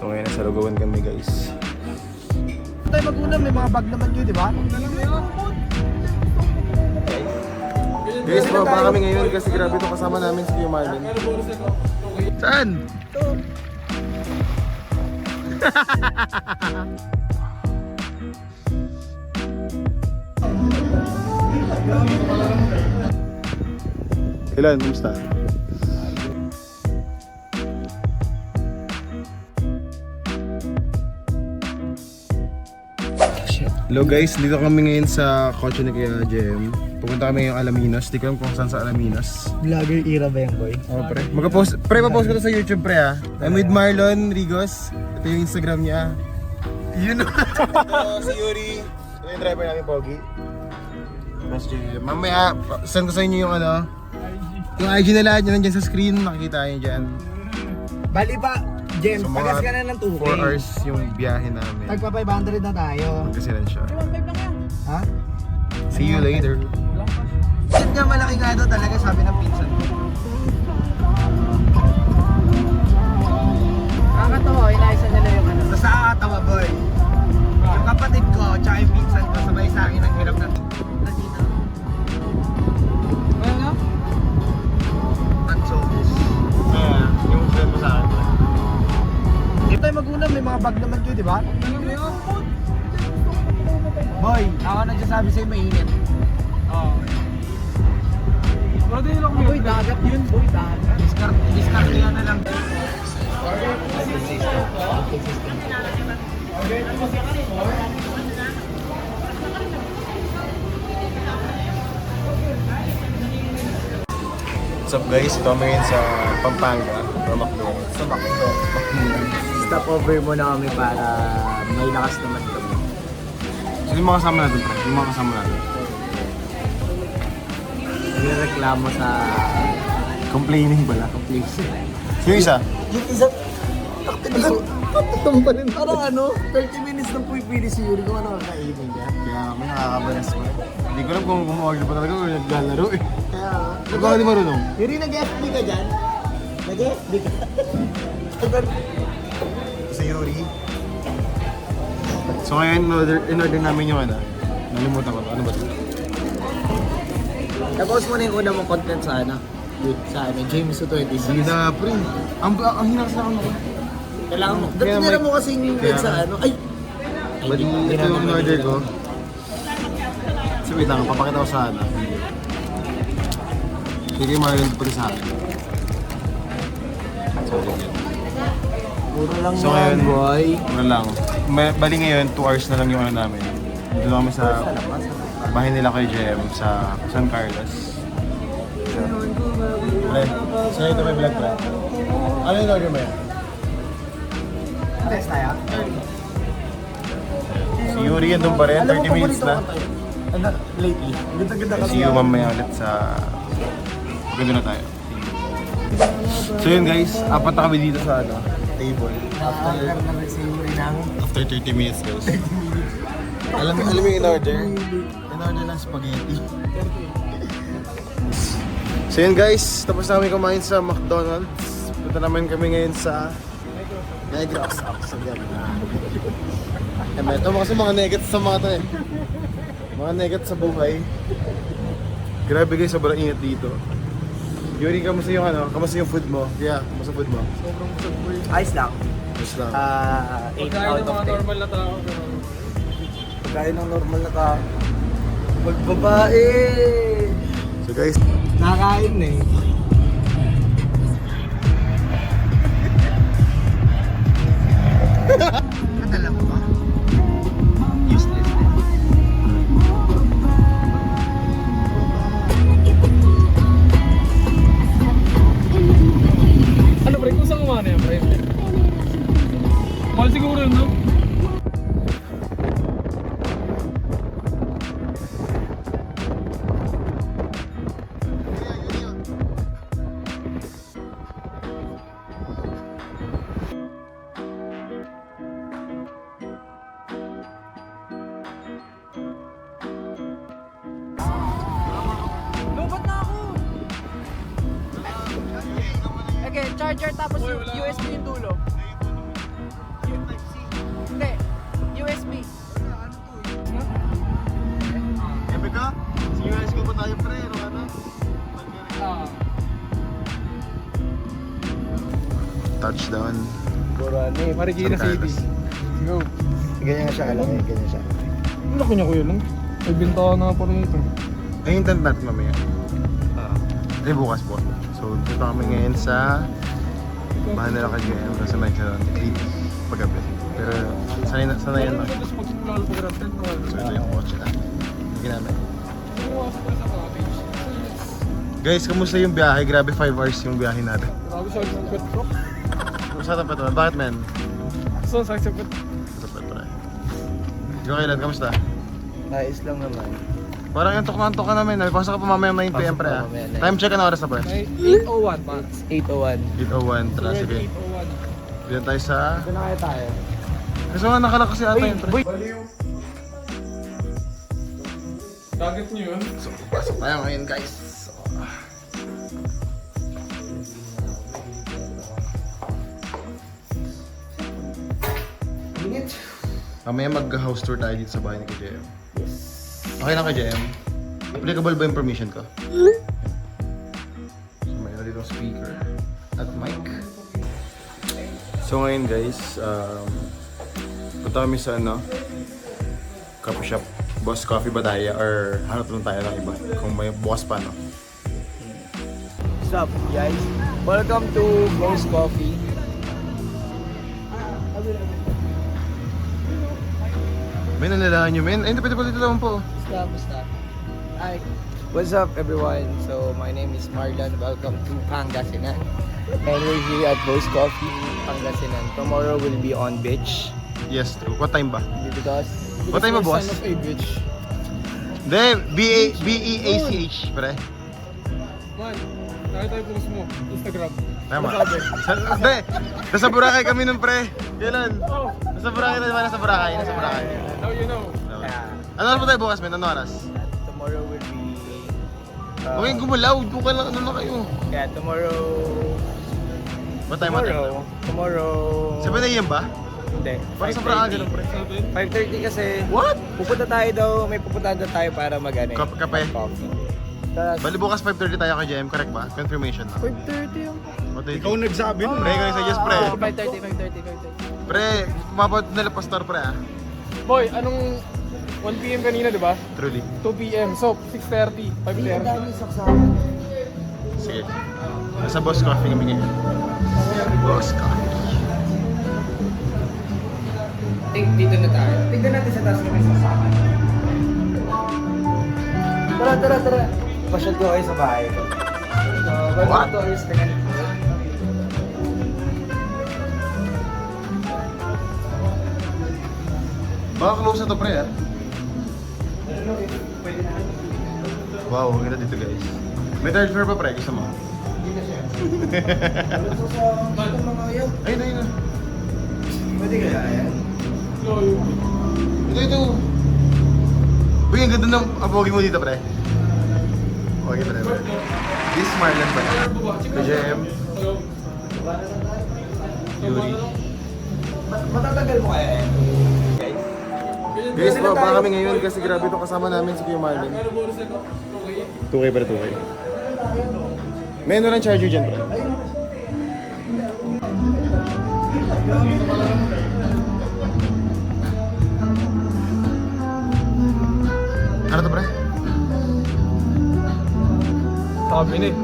So ngayon nasa Lugawan kami guys. Tayo mag-una, may mga bag naman yun, di ba? Guys, baba kami ngayon kasi grabe itong kasama namin si Kuya Marlon. Saan? Ito. Kailan? Kumusta? Hello guys, dito kami ngayon sa kotse ni Kuya Jem. Pupunta kami ngayong Alaminos. Di ko alam kung saan sa Alaminos. Vlogger era ba yan, boy? Oh, pre. Papost ko to sa YouTube, pre, ah. I'm with Marlon Rigos. Ito yung Instagram niya. Yun. Ito si Yuri. Ito yung driver namin, Pogi. Mas Jem. Mamaya, send ko sa inyo yung ano. Yung IG na lahat, yun nandiyan sa screen. Makikita nyo dyan. Bali ba, Jem, So, pagas ka na ng 2K. 4 hours yung biyahe namin. Tagpa 500 na tayo. Magkasilan siya. Ha? See you later. Yan nga, malaki nga ito talaga, sabi ng pinsan ko. Nakakatawa, inaisa nila yung ano. Basta nakakatawa, boy. Yung kapatid ko, tsaka yung pinsan ko, sabay sa akin ang hirap na dito. Ano nga? Tansos. Yeah, yung friend mo sa akin. Dito tayo mag-una, may mga bag naman yun, di ba? Boy, ako nagsasabi sa'yo mainit. Oo. Pwede lang mo. Boy, dagat yun. Boy, dagat. Discard yan na lang. What's up guys? Ito kami ngayon sa Pampanga, Macdo. Sa Macdo. Stop over muna kami para may lakas naman kami. So yung mga kasama natin, yung mga kasama natin. Nagreklamo sa Complaining pala. completion. Yung isa? Yung isa, taktigang pa rin. Parang ano, 30 minutes nang pipili si Yuri kung ano kakainin niya. Kaya kami nakakabalas mo. Hindi ko alam kung gumawag pa talaga o naglalaro eh. Kaya, Ikaw ba di marunong? Yuri, nag-FB ka dyan? Nag-FB ka? Si Yuri. So ngayon, in-order namin yung ano. Nalimutan ko to. Ano ba ito? Tapos mo na yung una mong content sa ano? Sa ano, James 26. Sige na, pre. Ang hinakas na ako. Kailangan mo. Kaya Dati nila mo kasing kaya sa ano. Ay! Bali, ito yung order ko. So wait lang, papakita ko sa ano. Sige, Marlon, pati sa akin. So, ganyan. Puro lang So, yan, ngayon, boy. Ano lang. Bali ngayon, 2 hours na lang yung ano namin. Dito na kami sa bahay nila kay JM sa San Carlos. Pre, saan ito may vlog, pre? Ano yung order mo yan? Test tayo. Si Yuri yan doon pa rin, 30 minutes na. Ano, lately. Ganda-ganda kasi. See you mamaya ulit sa... Ganda na tayo. So yun guys, apat na kami dito sa ano, table. After na si Yuri ng After 30 minutes guys. alam mo yung in-order? In-order ng spaghetti. So yun guys, tapos namin kumain sa McDonald's. Punta naman kami ngayon sa Negros. Ito kasi mga nuggets sa mga to eh. Mga nuggets sa buhay. Grabe guys, sobrang init dito. Yuri, kamusta yung ano? Kamusta yung food mo? Yeah, kamusta food mo? sobrang super. Ayos lang. Just lang. 8 out of 10. normal na tao. Pagkain ng normal na tao. Magbabae! So guys, Nakain na eh. Nadala mo ba? Useless na. Ano pre, kung saan kumana yan pre? Mahal siguro yun, no? Lubat na ako! Okay, charger tapos USB yung dulo. Puro ano eh, Marikina San City. Carlos. Go. Ganyan nga siya kalaki, ganyan siya. Ang laki niya kuya lang. May bintahan na pa rin ito. Ay, yung tent natin mamaya. Ay, bukas po. So, dito kami ngayon sa bahan nila kay JM kasi may clean paggabi. Pero sanay yan lang. Tapos pag lalo pag tent, So, ito yung kotse na. Hindi namin. Guys, kamusta yung biyahe? Grabe 5 hours yung biyahe natin. Grabe sa ng pet ko. Kamusta tapat naman? Bakit men? So, sa pet. Tapat pa rin. Ikaw kailan, kamusta? Nais lang naman. Parang antok na antok ka namin. Pasok ka pa mamaya 9 PM pre ah. Pasok pa mamaya, 9. Time check ano oras na pre? May 801 pa. 801. 8:01. Tara, sige. 801. Diyan tayo sa... Ito na kaya tayo. Kasi nga nakalak kasi ata yun pre. Dagat niyo yun. So, pasok tayo ngayon guys. So, mamaya mag-house tour tayo dito sa bahay ni KJM. Okay lang kay JM? Applicable ba yung permission ko? So, mayroon dito speaker at mic. So ngayon guys, punta kami sa coffee shop. Boss Coffee ba tayo or hanap lang tayo ng iba kung may bukas pa no? What's up guys? Welcome to Boss Coffee. May nanilahan nyo men? Ay hindi pwede pala dito naman po. Basta. Hi. What's up everyone? So my name is Marlon. Welcome to Pangasinan. And we're here at Boss Coffee, Pangasinan. Tomorrow we'll be on beach. Yes, true. What time ba? Because What time ba boss? Son of a bitch. Hindi, B-E-A-C-H pre. Man, nakita yung post mo. Instagram. Tama. Ano sabi? Hindi, nasa Boracay kami nun pre. Kailan? Oh, Nasa Boracay na ba? Nasa Boracay. Nasa Boracay. now you know. yeah, Ano oras ba tayo bukas men? Ano oras? tomorrow will be Huwag kayong gumalaw. Doon ka lang. Ano na kayo? yeah, tomorrow What time? What time? tomorrow 7 AM ba? hindi, Parang sa Boracay ganun pre. 5:30 kasi What? pupunta tayo daw, may pupuntahan daw tayo para mag-ano eh, Kape? coffee. Tapos Bali bukas 5:30 tayo kay JM, correct ba? Confirmation na. 5:30 yung... Ikaw nagsabi nun. Pre, ikaw nagsuggest pre. 5:30. Pre, umabot nila pastor pre ah. Boy, anong 1 PM kanina, di ba? Truly. 2 PM. So, 6:30, 5:30. Sige. Nasa Boss Coffee kami ngayon. Boss Coffee. dito na tayo. Tignan natin sa taas kung may sasakyan. Tara. Pasyal ko kayo sa bahay ko. So, What? 2 hours na ganito. Baka close na to pre ah. Wow, ang ganda dito guys. May third floor pa pre, gusto mo? Ayun na. Pwede kaya yan? Ito. Uy, ang ganda ng abogi mo dito pre. Okay pre. This is Marlon pa. KJM. Yuri. Matatagal mo kaya yan? Guys, baka kami ngayon kasi grabe itong kasama namin si Kuya Marlon. 2K pa 2K. May ano lang charger dyan, pre. Ano to, pre? Sabi na eh.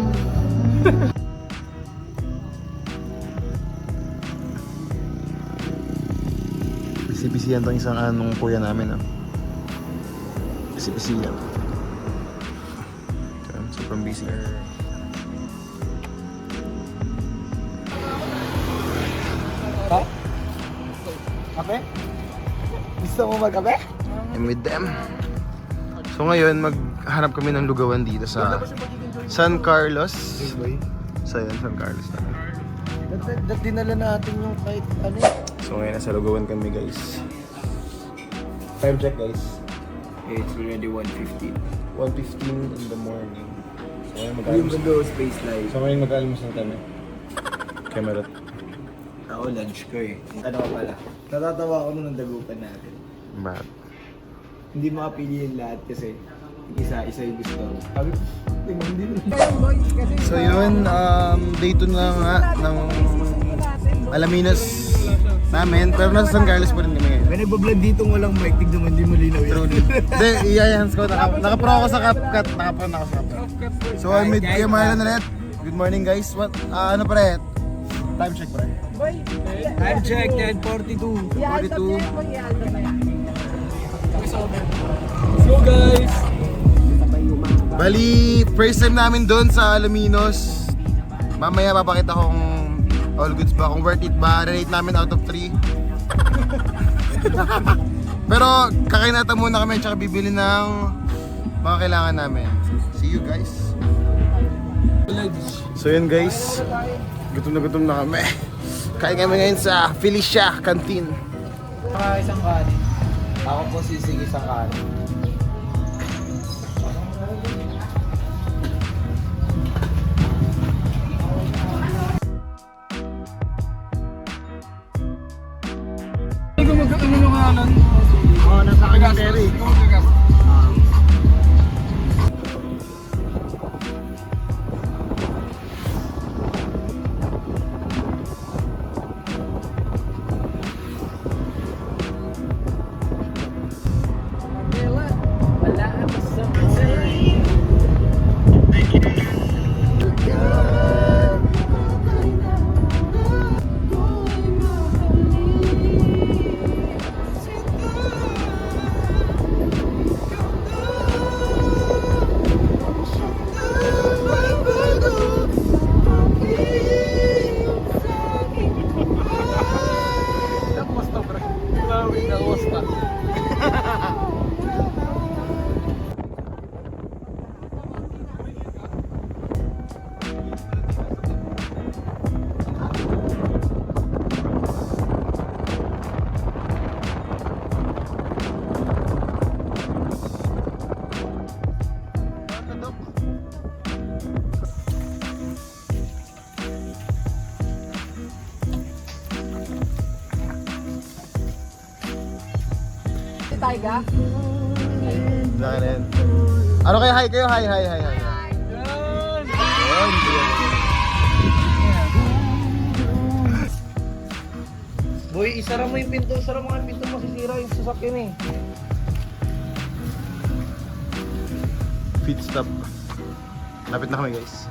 Busy-busy yan itong isang anong kuya namin, ah. Busy-busy yan. Sobrang busy. Ha? Kape? Gusto mo magkape? I'm with them. So ngayon, maghanap kami ng lugawan dito sa San Carlos. So yan, San Carlos na. Ba't dinala natin yung kahit ano? So ngayon, nasa lugawan kami guys. Time check guys. It's already 1:15. 1:15 in the morning. So ngayon, Yung mag-almusal. mundo space life. So ngayon, mag-almusal kami. Camerat. Ako lunch ko eh. Ano ka pala? Natatawa ako nung dagupan natin. Bad. Hindi makapili yung lahat kasi isa yung gusto ko. Sabi ko, hindi mo. So yun, day 2 na nga ng Alaminos namin. Pero nasa San Carlos pa rin kami ngayon. May nagbablog dito walang mic, tignan mo, hindi mo linaw yun. Truly. Hindi, i-hands ko. Nakapro ako sa CapCut. Nakapro na ako sa CapCut. So I'm with Kuya Marlon ulit. Good morning guys. What, ano pre? Time check pre. Time check, 10:42. 42. Let's go guys! Bali, first time namin doon sa Alaminos. Mamaya papakita kung all goods ba, kung worth it ba, rate namin out of 3. Pero kakainata muna kami tsaka bibili ng mga kailangan namin. See you guys. So yun guys, gutom na kami. Kain kami ngayon sa Felicia Canteen. Isang kanin. Ako po sisig isang kanin. Hindi ko magkatano ng kanan. Oh, nasa kanya Terry. Ikaw magagas. Nakanin. Ano kayo? Hi kayo? Hi. Boy, isara mo yung pinto. Isara mo yung pinto, masisira yung sasakyan eh. Pit stop. Lapit na kami guys.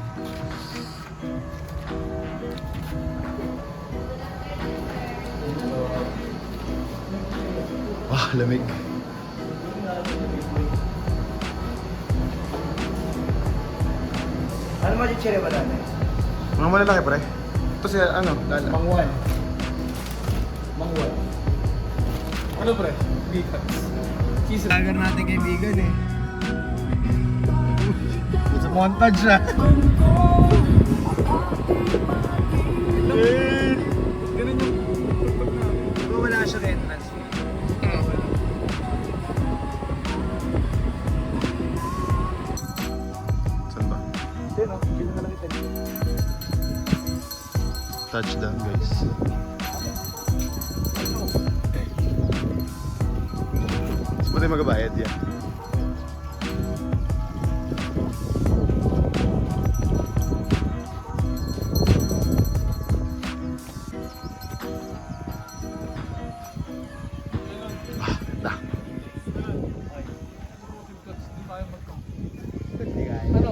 Wah, lamig. Ano mo chichire ba dati? Mga malalaki pre. Ito si ano? Lala. Mangwan. Ano pre? Bigas. Kisa. Lager natin kaibigan eh. Sa montage na. Ganun yung tugtog na. Diba wala siyang entrance? Saan ba? Touchdown guys. Mas pwede magabayad yan. Ah, Ano?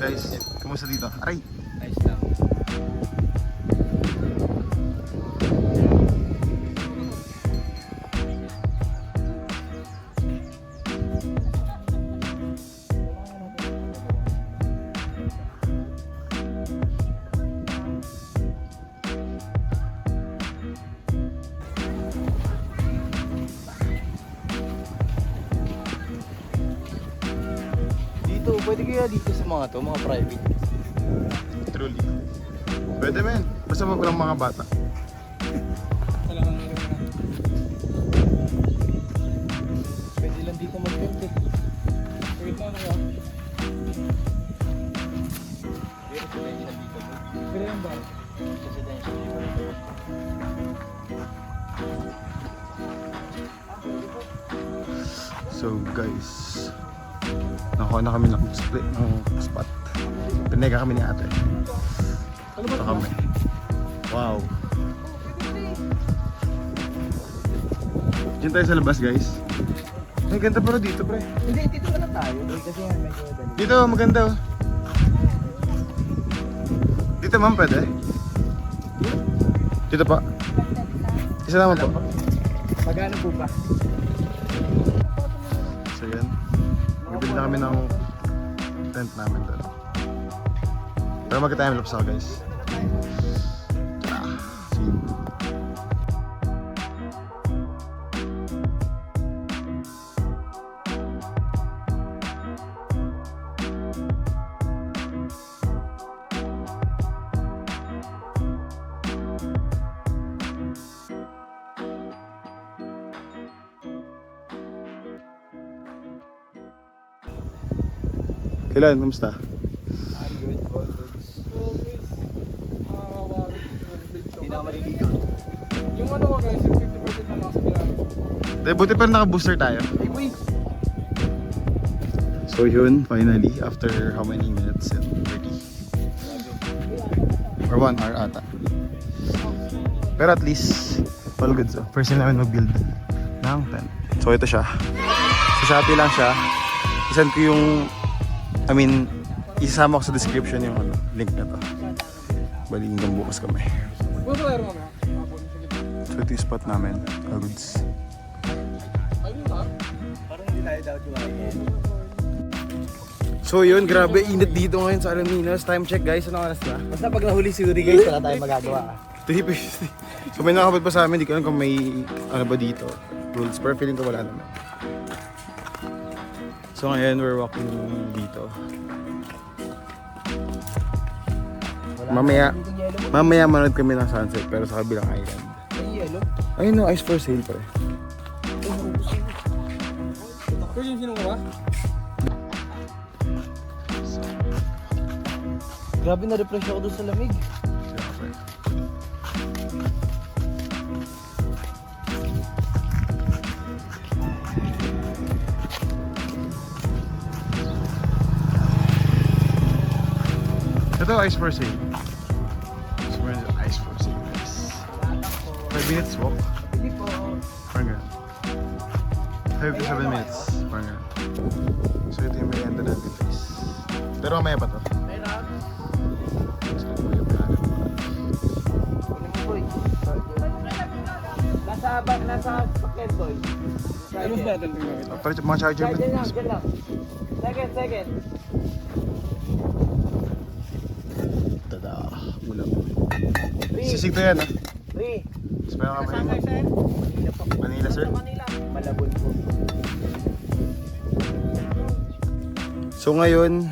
guys, kamusta dito? Aray! Nice lang. Dito, pwede kaya dito sa mga to, mga private. Truly. Pwede men. Basta wag lang mga bata. Kailangan meron na. Pwede lang dito mag-tent eh. Wait na ano ka? Residential dito bro. Pwede yan ba? Residential dito. So guys, nakuha na kami ng spot. Pinega kami ni ate. Ano ba? Ito kami. Wow. Diyan tayo sa labas, guys. Ay, ganda pero dito, pre. Hindi, dito na lang tayo. Kasi nga medyo dali. Dito, maganda oh. Dito, ma'am, pwede? Dito pa. Isa naman po. Magano po ba? So yan. Bibili na kami ng tent namin doon. Pero magka-time lapse ako, guys. See you. Kailan? Kamusta? I'm good, all goods. Hindi na ako maliligo. Yung ano ko guys, yung 50% na nasa Milano. Dahil buti pa naka-booster tayo. Ay, wait! So yun, finally, after how many minutes? 30? Or 1 hour ata. Pero at least, all good. So, first time namin mag-build ng tent. So ito siya. Sa Shopee lang siya. Isend ko yung, isasama ko sa description yung link na to. Bali hanggang bukas kami. Kung sa laro kami ha? Hapon, sige. So ito yung spot namin. All goods. Ayun ha? Parang hindi tayo daw dumayan. So yun, grabe init dito ngayon sa Alaminos. Time check guys, anong oras na? Basta pag nahuli si Uri guys, wala tayong magagawa. 3:50. So may nakapad pa sa amin, di ko alam kung may ano ba dito rules, pero feeling ko wala naman. So ngayon we're walking dito. Mamaya manood kami ng sunset pero sa kabilang island. Ay, yellow. Ayun no, ice for sale pa eh. Pero yung sinong ba? Grabe na-refresh ako doon sa lamig. Ito ice for sale. So we're in the ice for sale guys. 5 minutes walk. Hindi po. Parang ganun. 5 to 7 minutes. Parang ganun. So ito yung merienda natin guys. Pero mamaya pa to. Nasa pakyan boy. Ano ba natin tingnan ito? Pero mga charger mo. Diyan lang. Second. Tada. Ulam. Sisig to yan ah. 3. Spera ka ba yun? Manila sir? Malabon po. So ngayon,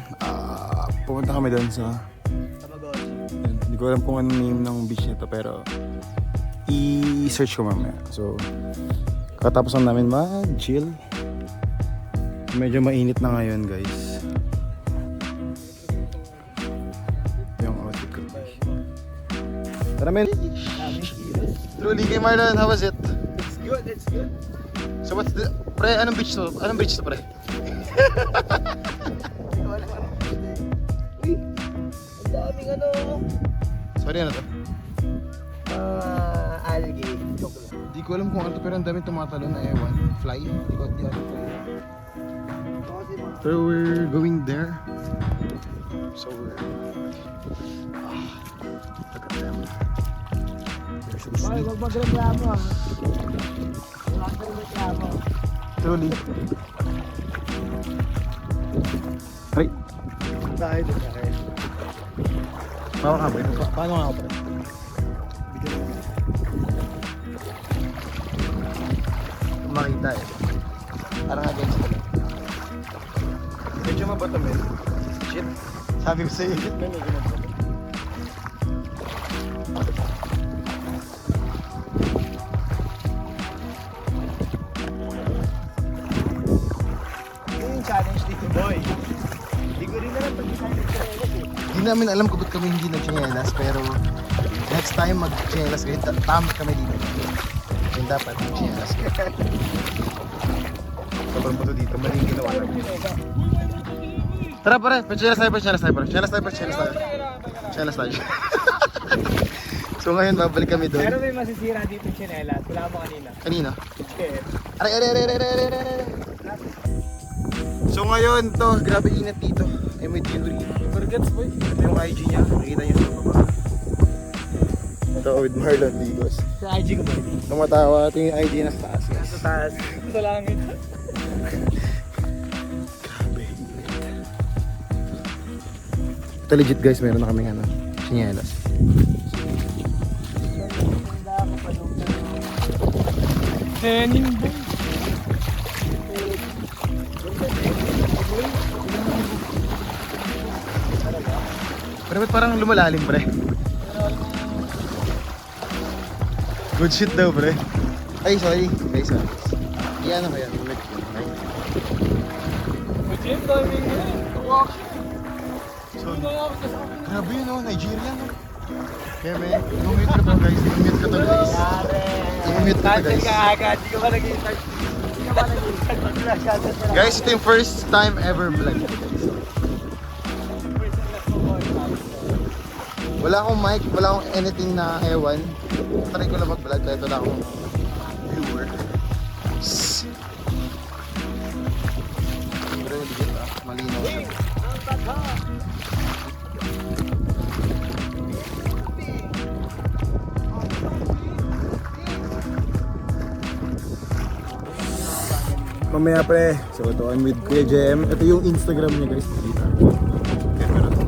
pupunta kami doon sa... Tamagotchi. Yun, hindi ko alam kung ano name ng beach nito pero i-search ko mamaya. So, katapos lang namin mag-chill. Medyo mainit na ngayon guys. Yung outfit ko. Tara men! Truly kay Marlon, how was it? It's good. So what's the... Pre, anong beach to? Anong beach to pre? Uy! Ang daming ano. Sorry ano to? Algae. Joke lang. Di ko alam kung ano to pero ang dami tumatalon na ewan. Fly? Di ko alam. Pero we're going there. So we're... look at them. They're so sweet. Huwag magreklamo ah. Huwag magreklamo. Truly. Aray! Tayo din na kayo. Paano ka ba? Paano nga ako pa? Makita eh. Parang against ko lang. Medyo mabato men. Shit. Sabi ko sa'yo, shit men. Medyo mabato. Yun yung challenge dito boy. Hindi ko rin alam pag-challenge ko eh. Hindi namin alam kung ba't kami hindi nag-chinelas pero next time mag-chinelas kayo. Tamit kami dito. Yung dapat mag-chinelas kayo. Sobrang puto dito. Mali yung ginawa namin. Tara pare, pa-chinelas tayo. Chinelas tayo. So ngayon, babalik kami Pero doon. may masisira dito yung chinelas. Wala mo kanina. Kanina? Okay. Aray, aray, aray, aray, aray, aray, aray. So ngayon to, grabe init dito. I'm with Yuri. Burgets, boy. Ito yung IG niya. Nakita niyo sa baba. Ito with Marlon Ligos. Sa IG ko ba? Tumatawa. Ito yung IG na sa taas. Guys. Sa taas. Sa langit. Grabe. Ito legit guys, meron na kaming ano, sinyelas. Hening, boy. Pero ba't parang lumalalim pre? Good shit daw pre. Ay sorry, guys. Iyan ako yan. Jim, timing mo yan. Walk. So, grabe yun oh, Nigerian oh. Kaya may, i-mute ko to guys, i-mute ko to guys. I-mute ko to guys. agad. Di ka ba nag-start? Di ka ba nag-start? Guys, ito yung first time ever vlog. Wala akong mic, wala akong anything na ewan. Try ko lang mag-vlog kahit wala akong viewer. Pero legit ah, malinaw siya. Mamaya pre, so ito I'm with Kuya JM. Ito yung Instagram niya guys, dito. Camera to.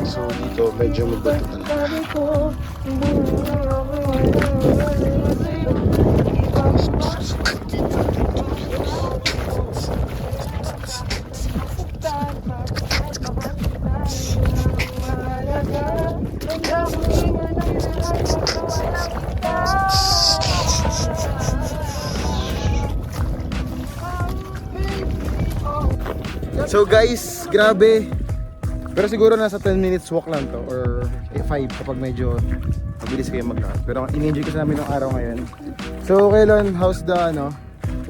So dito medyo mabato talaga. So guys, grabe. Pero siguro nasa 10 minutes walk lang to or 5 kapag medyo mabilis kayo maglakad. Pero in-enjoy ko sa namin ng araw ngayon. So kailan, how's the ano?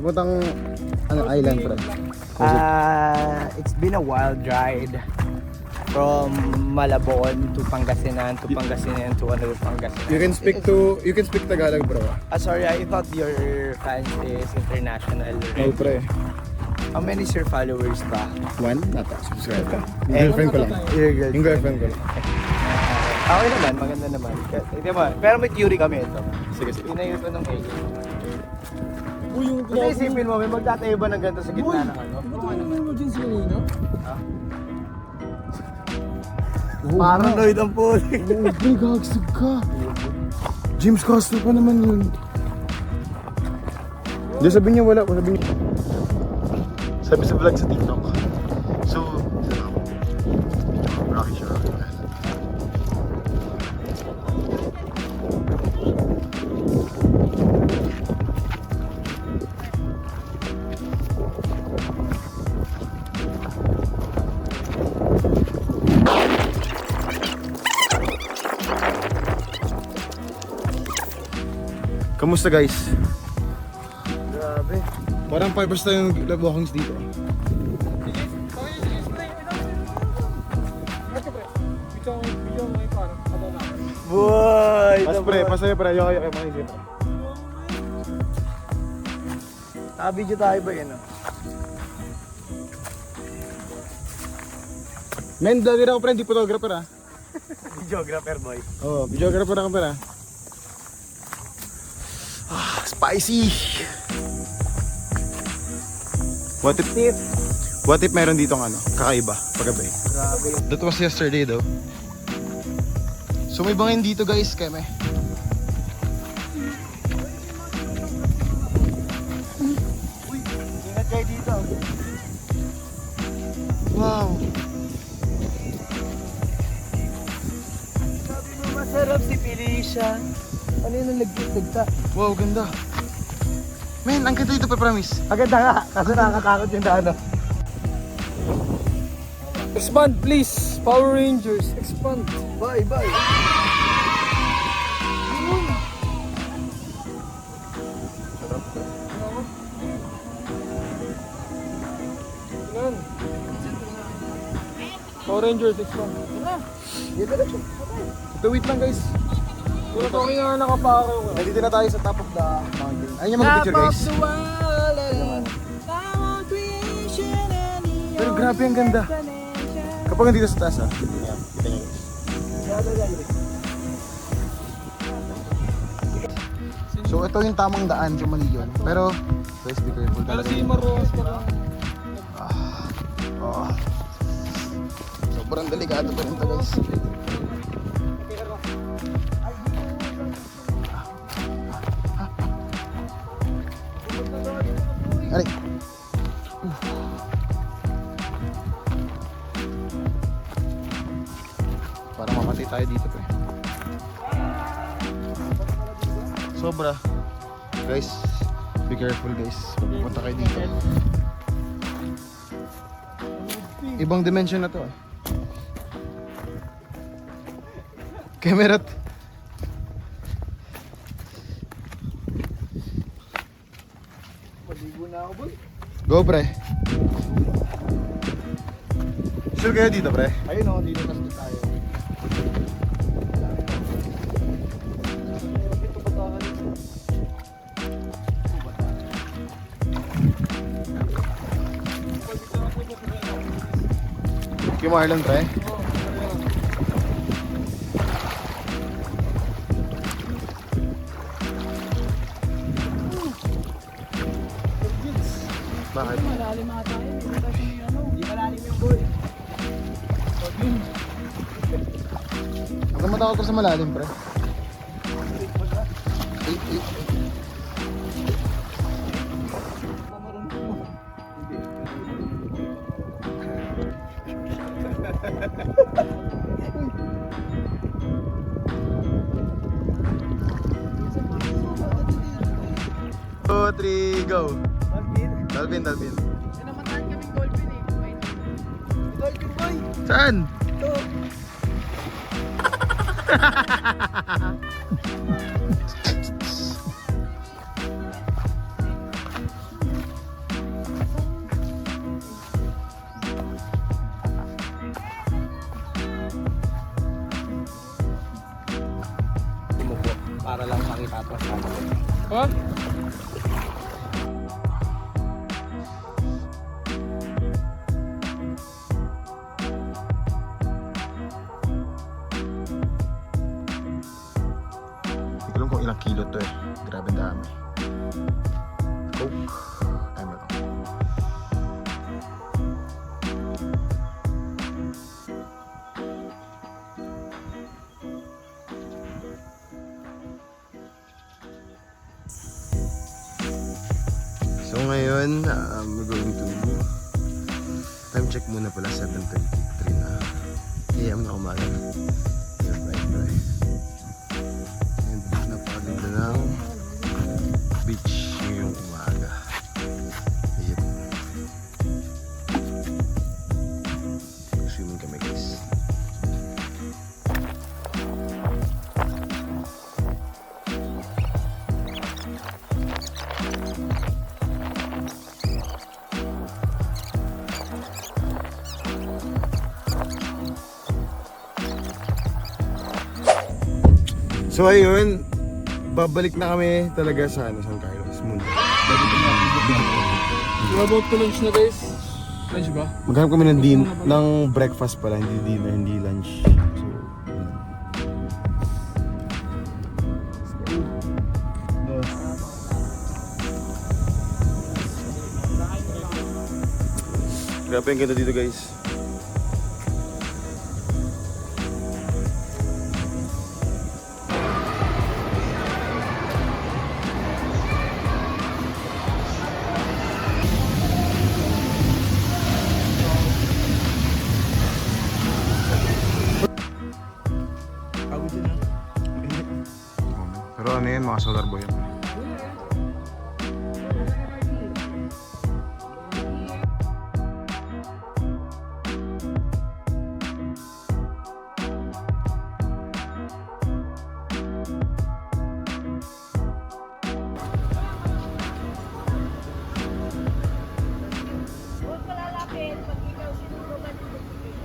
Pupuntang island pre? It's been a wild ride from Malabon to Pangasinan to Pangasinan to another Pangasinan. You can speak Tagalog bro. Sorry, I thought your fans is international. No pre. How many is your followers ba? One? Nata, subscribe. Yung girlfriend ko lang. Your girlfriend. Yung girlfriend ko lang. Okay naman, maganda naman. Hindi ba? Pero may theory kami ito. Sige, sige. Tinayo ito ng egg. Uy, yung Kasi isipin mo, may magtatayo ba ng ganito sa gitna ng ano? Ito ano mo emergency kanina? Paranoid ang puti. Oh, big hagsig ka. James Costa pa naman yun. Hindi, sabi niya wala. Sabi niya. Sabi sa vlog sa TikTok. So, ito lang. Rocky siya. Kamusta guys? Grabe. Parang 5 hours tayong walkings dito. Boy! Pas pre, pasaya pre. Ayaw kayo makikita. Video tayo ba yun? Men, vlogger ako pre, hindi photographer ah. Videographer boy. Oo, videographer ako pre ah. Spicy! What if meron ditong ano, kakaiba, paggabi? Grabe. That was yesterday though. So may bangin dito guys, keme. Uy, ingat kayo dito. Wow! Sabi mo masarap si Felicia. Ano yun ang nagtagta? Wow, ganda. Men, ang ganda dito, promise. Maganda nga, kasi nakakatakot yung daan. Expand, please. Power Rangers, expand. Bye, bye. yan. Power Rangers, 6 man. So wait lang guys. Wala ko nga nakaparaw ka. Nandito na tayo sa top of the mountain. Ayun yung mga picture guys. Pero grabe ang ganda. Kapag nandito sa taas Yan, kita nyo guys. So ito yung tamang daan sa Maliyon. Pero guys, be careful Pero talaga. si Maruas pa lang. Oh. Sobrang delikado pa rin ito guys. Aray. Para mamatay tayo dito pre. Sobra. Guys, be careful guys. Pag pupunta kayo dito. Ibang dimension na to Camera. Maligo na ako, boy. Go pre. Sure kayo dito pre? Ayun o, dito kasi tayo. Ito ba tayo? Kay Marlon pre? Bakit? Malalim ata yun. Hindi tayo ano. Hindi malalim yung boy. Huwag kang matakot ka sa malalim pre. Two, three, go! Dolphin. Sinamataan kaming dolphin eh. Dolphin boy! Saan? Ito! Tumupo para lang makita pa sa akin. Ha? Hindi ko alam kung ilang kilo to Grabe ang dami. Coke. Ay, meron. So ngayon, we're going to time check muna pala 7:33 na AM na umaga. Air bright. And napagod na ng beach ngayong umaga. Ayun. Swimming kami guys. So ayun, babalik na kami talaga sa San Carlos muna. We're about to lunch na guys. Lunch ba? Maghanap kami ng breakfast pala, hindi dinner, hindi lunch. So, yun. Grabe ang ganda dito guys. Pero ano yan, mga solar boy yan. Bakit? Pag ikaw sinuro ka ng duplicate.